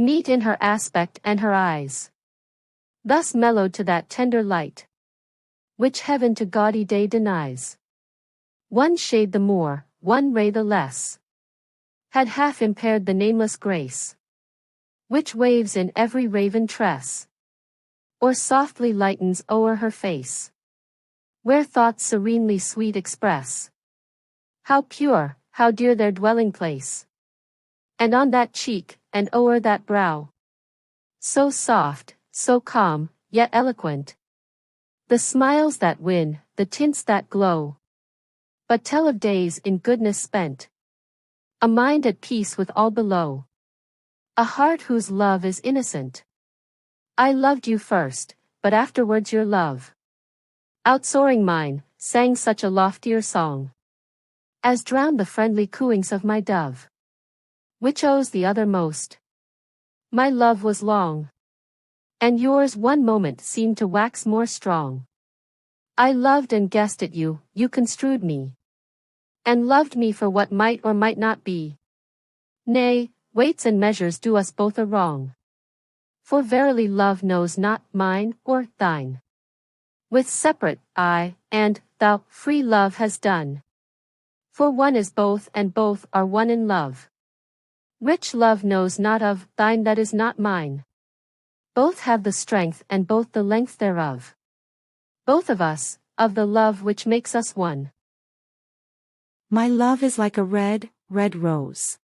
Meet in her aspect and her eyes. Thus mellowed to that tender light, which heaven to gaudy day denies. One shade the more, one ray the less, had half impaired the nameless grace, which waves in every raven tress, or softly lightens o'er her face, where thoughts serenely sweet express how pure, how dear their dwelling place. And on that cheek, and o'er that brow, so soft, so calm, yet eloquent, the smiles that win, the tints that glow, but tell of days in goodness spent, a mind at peace with all below, a heart whose love is innocent. I loved you first, but afterwards your love, outsoaring mine, sang such a loftier song, as drowned the friendly cooings of my dove, which owes the other most. My love was long, and yours one moment seemed to wax more strong. I loved and guessed at you, you construed me, and loved me for what might or might not be. Nay, weights and measures do us both a wrong. For verily love knows not mine or thine. With separate I and thou free love has done. For one is both and both are one in love. Rich love knows not of thine that is not mine. Both have the strength and both the length thereof. Both of us, of the love which makes us one. My love is like a red, red rose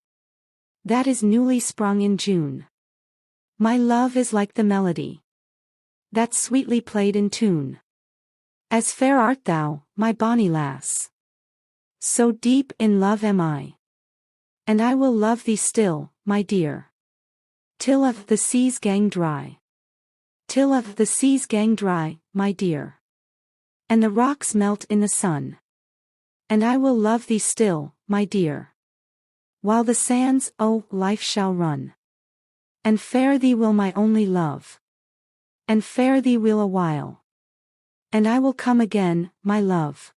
that is newly sprung in June. My love is like the melody that's sweetly played in tune. As fair art thou, my bonny lass, so deep in love am I, and I will love thee still, my dear, till of the seas gang dry. Till of the seas gang dry, my dear, and the rocks melt in the sun. And I will love thee still, my dear, while the sands, oh, life shall run. And fare thee will my only love, and fare thee will a while. And I will come again, my love,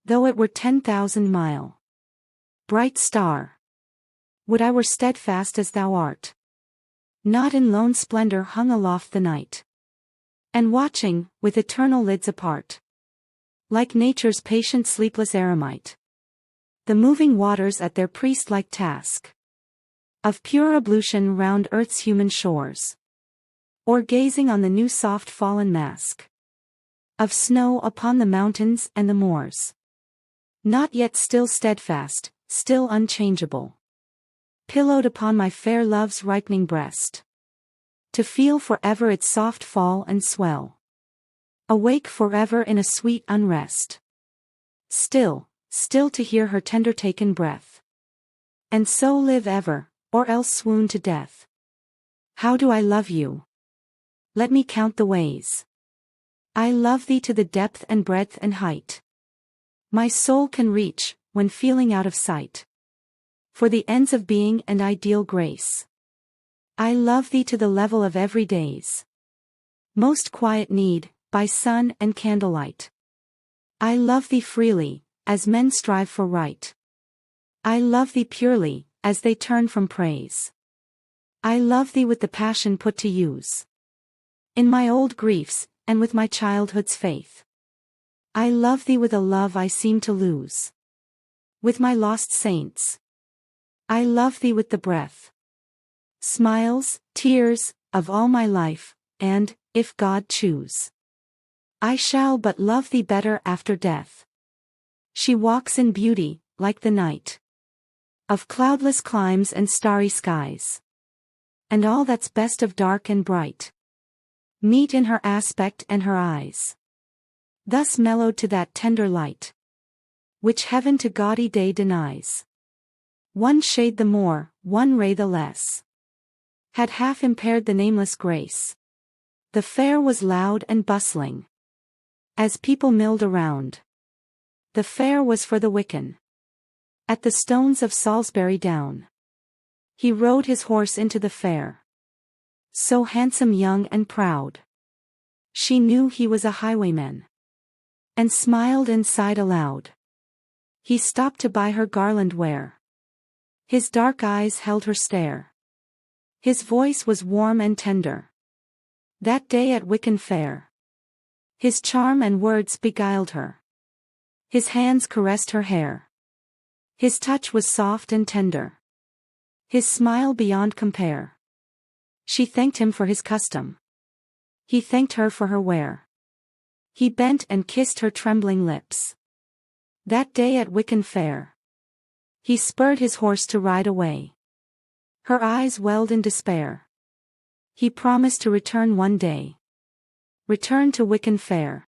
though it were 10,000 mile. Bright star, would I were steadfast as thou art, not in lone splendor hung aloft the night, and watching, with eternal lids apart, like nature's patient sleepless eremite, the moving waters at their priest-like task, of pure ablution round earth's human shores, or gazing on the new soft fallen mask, of snow upon the mountains and the moors, not yet still steadfast, still unchangeable, pillowed upon my fair love's ripening breast, to feel forever its soft fall and swell, awake forever in a sweet unrest, still, still to hear her tender taken breath, and so live ever, or else swoon to death. How do I love you? Let me count the ways. I love thee to the depth and breadth and height my soul can reach, when feeling out of sight, for the ends of being and ideal grace. I love thee to the level of every day's most quiet need, by sun and candlelight. I love thee freely, as men strive for right. I love thee purely, as they turn from praise. I love thee with the passion put to use in my old griefs, and with my childhood's faith. I love thee with a love I seem to lose with my lost saints. I love thee with the breath, smiles, tears, of all my life, and, if God choose, I shall but love thee better after death. She walks in beauty, like the night, of cloudless climes and starry skies, and all that's best of dark and bright, meet in her aspect and her eyes. Thus mellowed to that tender light, which heaven to gaudy day denies. One shade the more, one ray the less, had half impaired the nameless grace. The fair was loud and bustling, as people milled around. The fair was for the Wicken, at the stones of Salisbury Down. He rode his horse into the fair, so handsome, young and proud. She knew he was a highwayman, and smiled and sighed aloud. He stopped to buy her garland where his dark eyes held her stare. His voice was warm and tender. That day at Wicken Fair. His charm and words beguiled her. His hands caressed her hair. His touch was soft and tender. His smile beyond compare. She thanked him for his custom. He thanked her for her wear. He bent and kissed her trembling lips. That day at Wicken Fair. He spurred his horse to ride away. Her eyes welled in despair. He promised to return one day. Return to Wicken Fair.